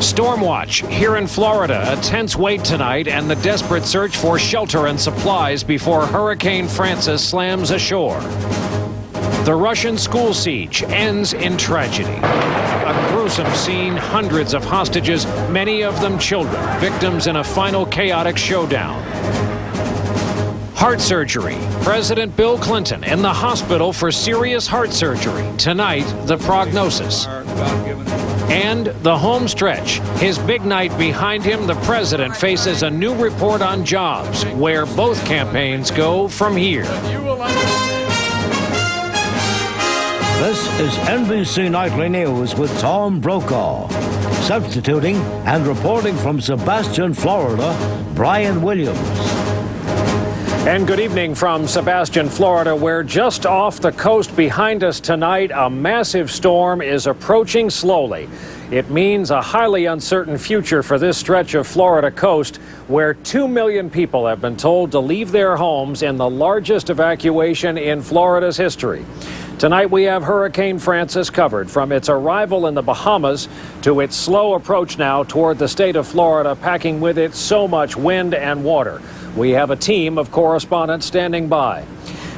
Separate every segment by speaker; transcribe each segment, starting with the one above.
Speaker 1: Storm watch here in Florida. A tense wait tonight and the desperate search for shelter and supplies before Hurricane Francis slams ashore. The Russian school siege ends in tragedy. A gruesome scene, hundreds of hostages, many of them children, victims in a final chaotic showdown. Heart surgery. President Bill Clinton in the hospital for serious heart surgery. Tonight, the prognosis. And the home stretch. His big night behind him, the president faces a new report on jobs, where both campaigns go from here.
Speaker 2: This is NBC Nightly News with Tom Brokaw. Substituting and reporting from Sebastian, Florida, Brian Williams.
Speaker 1: And good evening from Sebastian, Florida, where just off the coast behind us tonight, a massive storm is approaching slowly. It means a highly uncertain future for this stretch of Florida coast, where 2 million people have been told to leave their homes in the largest evacuation in Florida's history. Tonight we have Hurricane Francis covered from its arrival in the Bahamas to its slow approach now toward the state of Florida, packing with it so much wind and water. We have a team of correspondents standing by.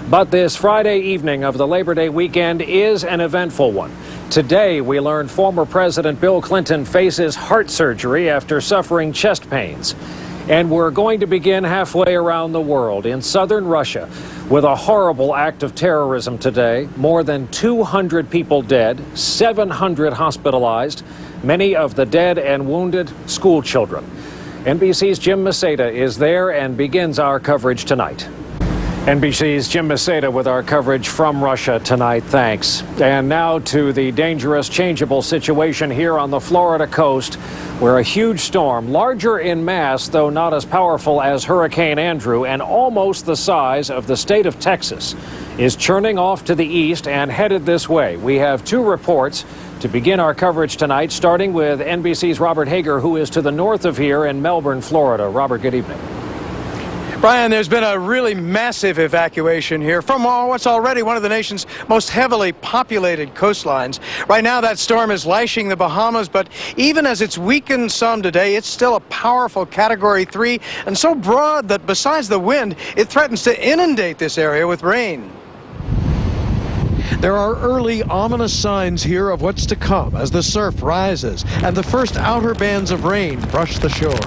Speaker 1: But this Friday evening of the Labor Day weekend is an eventful one. Today we learned former President Bill Clinton faces heart surgery after suffering chest pains. And we're going to begin halfway around the world in southern Russia with a horrible act of terrorism today. More than 200 people dead, 700 hospitalized, many of the dead and wounded school children. NBC's Jim Maceda is there and begins our coverage tonight. NBC's Jim Maceda with our coverage from Russia tonight. Thanks. And now to the dangerous, changeable situation here on the Florida coast, where a huge storm, larger in mass, though not as powerful as Hurricane Andrew, and almost the size of the state of Texas, is churning off to the east and headed this way. We have two reports to begin our coverage tonight, starting with NBC's Robert Hager, who is to the north of here in Melbourne, Florida. Robert, good evening.
Speaker 3: Brian, there's been a really massive evacuation here from what's already one of the nation's most heavily populated coastlines. Right now, that storm is lashing the Bahamas, but even as it's weakened some today, it's still a powerful Category 3 and so broad that besides the wind, it threatens to inundate this area with rain. There are early ominous signs here of what's to come as the surf rises and the first outer bands of rain brush the shore.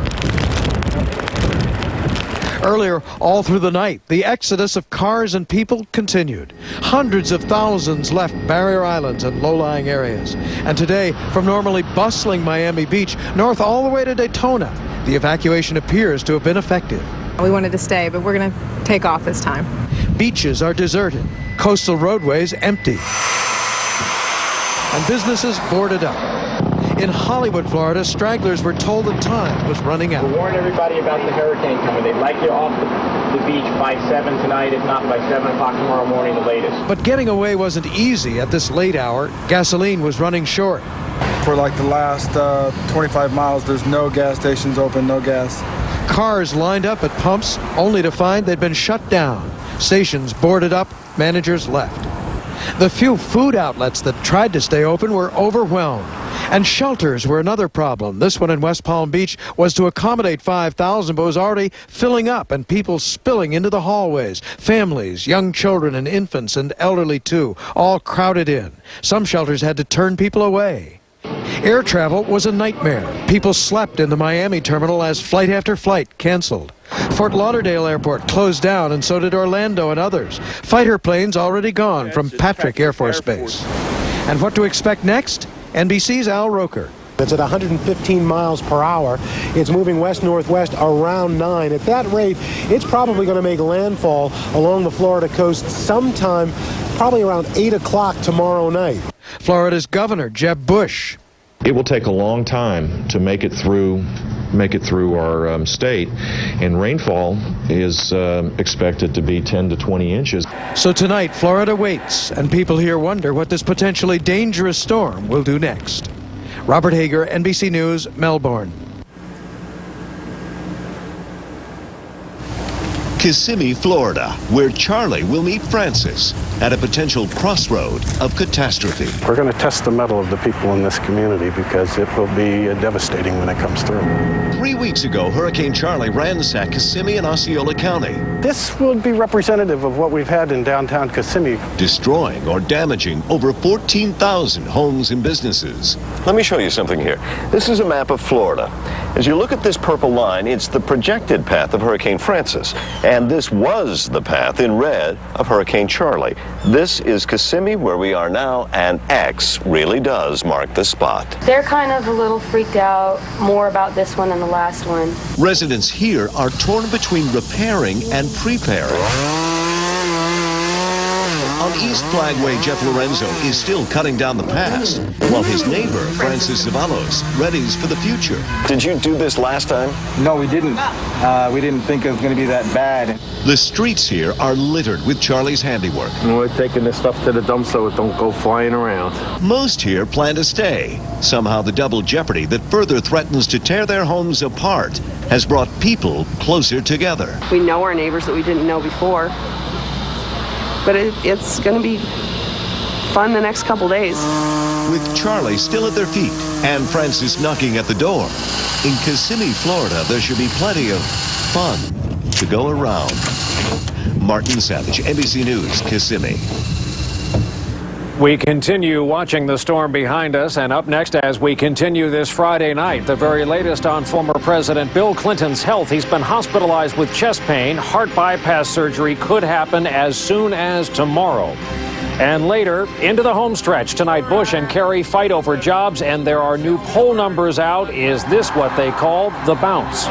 Speaker 3: Earlier, all through the night, the exodus of cars and people continued. Hundreds of thousands left barrier islands and low-lying areas. And today, from normally bustling Miami Beach, north all the way to Daytona, the evacuation appears to have been effective.
Speaker 4: We wanted to stay, but we're going to take off this time.
Speaker 3: Beaches are deserted, coastal roadways empty, and businesses boarded up. In Hollywood, Florida, stragglers were told that time was running out.
Speaker 5: We warned everybody about the hurricane coming. They'd like you off the beach by 7 tonight, if not by 7 o'clock tomorrow morning, the latest.
Speaker 3: But getting away wasn't easy at this late hour. Gasoline was running short.
Speaker 6: For like the last 25 miles, there's no gas stations open, no gas.
Speaker 3: Cars lined up at pumps, only to find they'd been shut down. Stations boarded up, managers left. The few food outlets that tried to stay open were overwhelmed. And shelters were another problem. This one in West Palm Beach was to accommodate 5,000, but was already filling up and people spilling into the hallways. Families, young children and infants and elderly too, all crowded in. Some shelters had to turn people away. Air travel was a nightmare. People slept in the Miami terminal as flight after flight canceled. Fort Lauderdale Airport closed down, and so did Orlando and others. Fighter planes already gone from Patrick Air Force Base. And what to expect next? NBC's Al Roker.
Speaker 7: It's at 115 miles per hour. It's moving west-northwest around 9. At that rate, it's probably going to make landfall along the Florida coast sometime, probably around 8 o'clock tomorrow night.
Speaker 3: Florida's Governor Jeb Bush.
Speaker 8: It will take a long time to make it through our state, and rainfall is expected to be 10 to 20 inches.
Speaker 3: So tonight, Florida waits, and people here wonder what this potentially dangerous storm will do next. Robert Hager, NBC News, Melbourne.
Speaker 9: Kissimmee, Florida, where Charlie will meet Francis. at a potential crossroad of catastrophe.
Speaker 10: We're going to test the mettle of the people in this community because it will be devastating when it comes through.
Speaker 9: 3 weeks ago, Hurricane Charley ransacked Kissimmee and Osceola County.
Speaker 10: This will be representative of what we've had in downtown Kissimmee.
Speaker 9: Destroying or damaging over 14,000 homes and businesses.
Speaker 11: Let me show you something here. This is a map of Florida. As you look at this purple line, it's the projected path of Hurricane Francis. And this was the path in red of Hurricane Charley. This is Kissimmee, where we are now, and X really does mark the spot.
Speaker 12: They're kind of a little freaked out more about this one than the last one.
Speaker 9: Residents here are torn between repairing and preparing. On East Flagway, Jeff Lorenzo is still cutting down the past, while his neighbor, Francis Zavalos, readies for the future.
Speaker 11: Did you do this last time?
Speaker 13: No, we didn't. We didn't think it was going to be that bad.
Speaker 9: The streets here are littered with Charlie's handiwork.
Speaker 10: And we're taking this stuff to the dump so it don't go flying around.
Speaker 9: Most here plan to stay. Somehow the double jeopardy that further threatens to tear their homes apart has brought people closer together.
Speaker 14: We know our neighbors that we didn't know before. But it's going to be fun the next couple days.
Speaker 9: With Charlie still at their feet and Francis knocking at the door, in Kissimmee, Florida, there should be plenty of fun to go around. Martin Savage, NBC News, Kissimmee.
Speaker 1: We continue watching the storm behind us, and up next as we continue this Friday night, the very latest on former President Bill Clinton's health. He's been hospitalized with chest pain. Heart bypass surgery could happen as soon as tomorrow. And later, into the home stretch tonight, Bush and Kerry fight over jobs, and there are new poll numbers out. Is this what they call the bounce?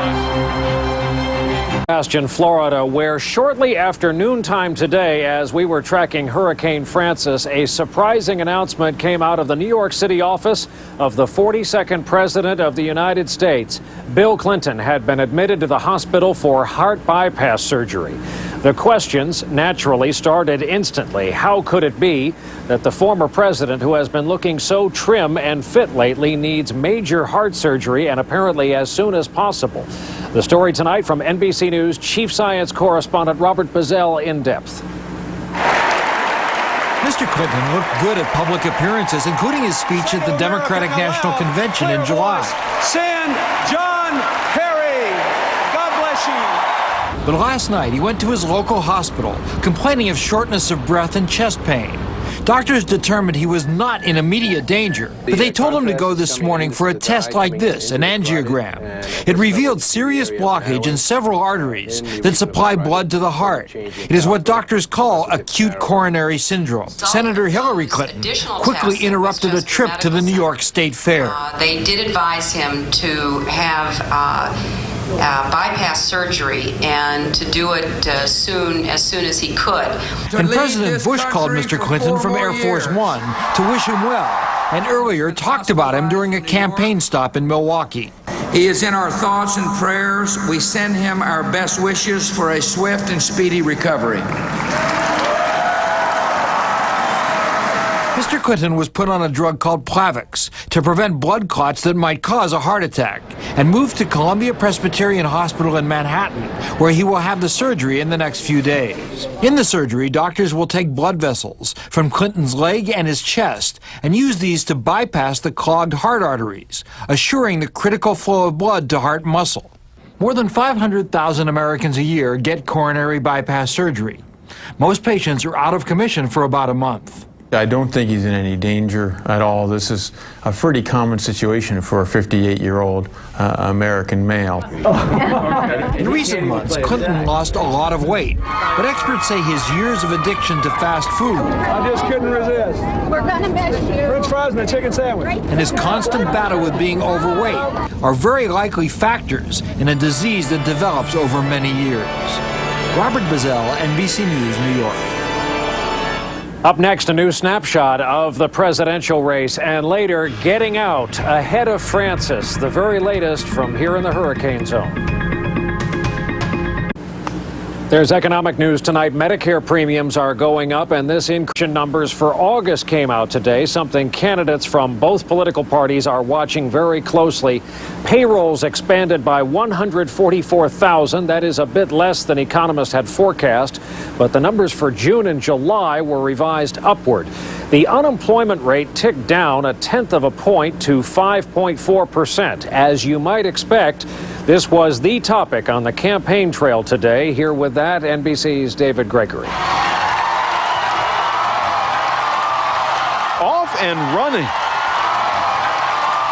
Speaker 1: Sebastian, Florida, where shortly after noontime today, as we were tracking Hurricane Francis, a surprising announcement came out of the New York City office of the 42nd President of the United States. Bill Clinton had been admitted to the hospital for heart bypass surgery. The questions naturally started instantly. How could it be that the former president, who has been looking so trim and fit lately, needs major heart surgery, and apparently as soon as possible? The story tonight from NBC News Chief Science Correspondent Robert Bazell in depth.
Speaker 15: Mr. Clinton looked good at public appearances, including his speech at the Democratic National Convention in July.
Speaker 16: Send John Kerry. God bless you.
Speaker 15: But last night, he went to his local hospital, complaining of shortness of breath and chest pain. Doctors determined he was not in immediate danger, but they told him to go this morning for a test like this, an angiogram. It revealed serious blockage in several arteries that supply blood to the heart. It is what doctors call acute coronary syndrome. Senator Hillary Clinton quickly interrupted a trip to the New York State Fair.
Speaker 17: They did advise him to have bypass surgery and to do it as soon as he could.
Speaker 15: And President Bush called Mr. Clinton from Air Force One to wish him well, and earlier talked about him during a campaign stop in Milwaukee.
Speaker 18: He is in our thoughts and prayers. We send him our best wishes for a swift and speedy recovery.
Speaker 15: Mr. Clinton was put on a drug called Plavix to prevent blood clots that might cause a heart attack, and moved to Columbia Presbyterian Hospital in Manhattan, where he will have the surgery in the next few days. In the surgery, doctors will take blood vessels from Clinton's leg and his chest and use these to bypass the clogged heart arteries, assuring the critical flow of blood to heart muscle. More than 500,000 Americans a year get coronary bypass surgery. Most patients are out of commission for about a month.
Speaker 19: I don't think he's in any danger at all. This is a pretty common situation for a 58-year-old American male.
Speaker 15: In recent months, Clinton lost a lot of weight, but experts say his years of addiction to fast food
Speaker 16: I just couldn't resist.
Speaker 14: We're gonna miss you.
Speaker 16: French fries and a chicken sandwich.
Speaker 15: and his constant battle with being overweight are very likely factors in a disease that develops over many years. Robert Bazell, NBC News, New York.
Speaker 1: Up next, a new snapshot of the presidential race, and later, getting out ahead of Francis, the very latest from here in the hurricane zone. There's economic news tonight. Medicare premiums are going up, and this increase in numbers for August came out today, something candidates from both political parties are watching very closely. Payrolls expanded by 144,000. That is a bit less than economists had forecast, but the numbers for June and July were revised upward. The unemployment rate ticked down 1/10 of a point to 5.4%. As you might expect, this was the topic on the campaign trail today. Here with that, NBC's David Gregory.
Speaker 20: Off and running.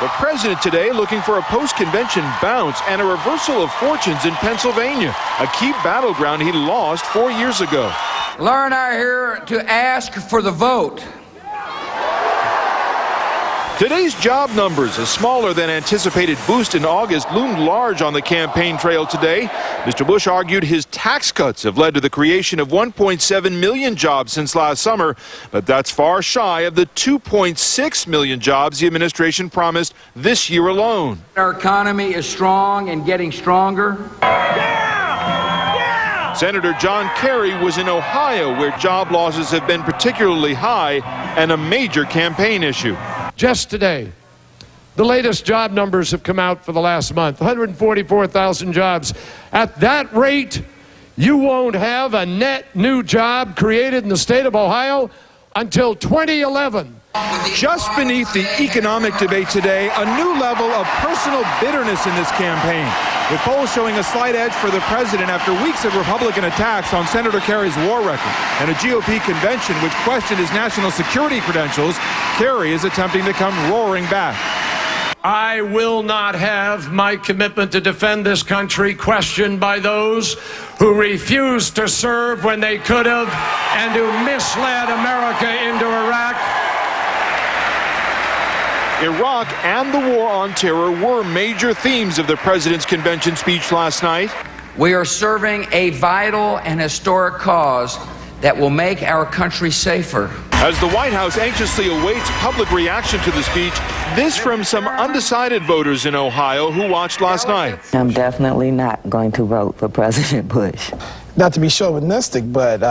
Speaker 20: The president today looking for a post-convention bounce and a reversal of fortunes in Pennsylvania, a key battleground he lost 4 years ago.
Speaker 18: Laura and I are here to ask for the vote.
Speaker 20: Today's job numbers, a smaller than anticipated boost in August, loomed large on the campaign trail today. Mr. Bush argued his tax cuts have led to the creation of 1.7 million jobs since last summer, but that's far shy of the 2.6 million jobs the administration promised this year alone.
Speaker 18: Our economy is strong and getting stronger.
Speaker 20: Senator John Kerry was in Ohio, where job losses have been particularly high and a major campaign issue.
Speaker 21: Just today, the latest job numbers have come out for the last month, 144,000 jobs. At that rate, you won't have a net new job created in the state of Ohio until 2011.
Speaker 20: Just beneath the economic debate today, a new level of personal bitterness in this campaign, with polls showing a slight edge for the president after weeks of Republican attacks on Senator Kerry's war record and a GOP convention which questioned his national security credentials. Kerry is attempting to come roaring back.
Speaker 21: I will not have my commitment to defend this country questioned by those who refused to serve when they could have and who misled America into Iraq.
Speaker 20: Iraq and the war on terror were major themes of the president's convention speech last night.
Speaker 18: We are serving a vital and historic cause that will make our country safer.
Speaker 20: As the White House anxiously awaits public reaction to the speech, this from some undecided voters in Ohio who watched last night.
Speaker 22: I'm definitely not going to vote for President Bush.
Speaker 23: Not to be chauvinistic, but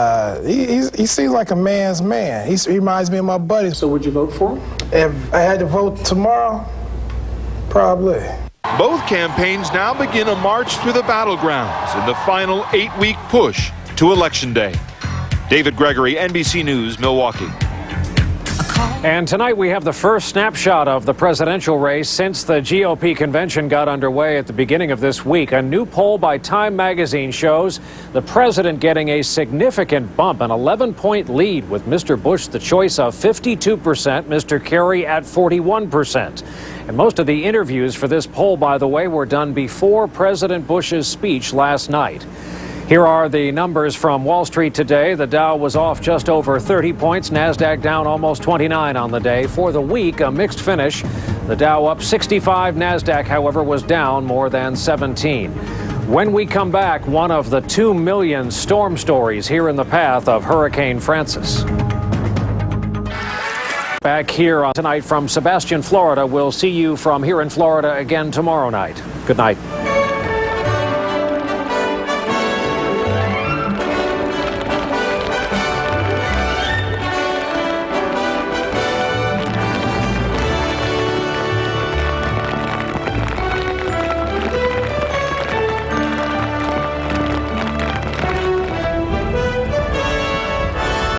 Speaker 23: he seems like a man's man. He reminds me of my buddy.
Speaker 24: So would you vote for him?
Speaker 23: If I had to vote tomorrow, probably.
Speaker 20: Both campaigns now begin a march through the battlegrounds in the final 8-week push to Election Day. David Gregory, NBC News, Milwaukee.
Speaker 1: And tonight we have the first snapshot of the presidential race since the GOP convention got underway at the beginning of this week. A new poll by Time magazine shows the president getting a significant bump, an 11-point lead, with Mr. Bush the choice of 52%, Mr. Kerry at 41%. And most of the interviews for this poll, by the way, were done before President Bush's speech last night. Here are the numbers from Wall Street today. The Dow was off just over 30 points. NASDAQ down almost 29 on the day. For the week, a mixed finish. The Dow up 65. NASDAQ, however, was down more than 17. When we come back, one of the 2 million storm stories here in the path of Hurricane Francis. Back here tonight from Sebastian, Florida. We'll see you from here in Florida again tomorrow night. Good night.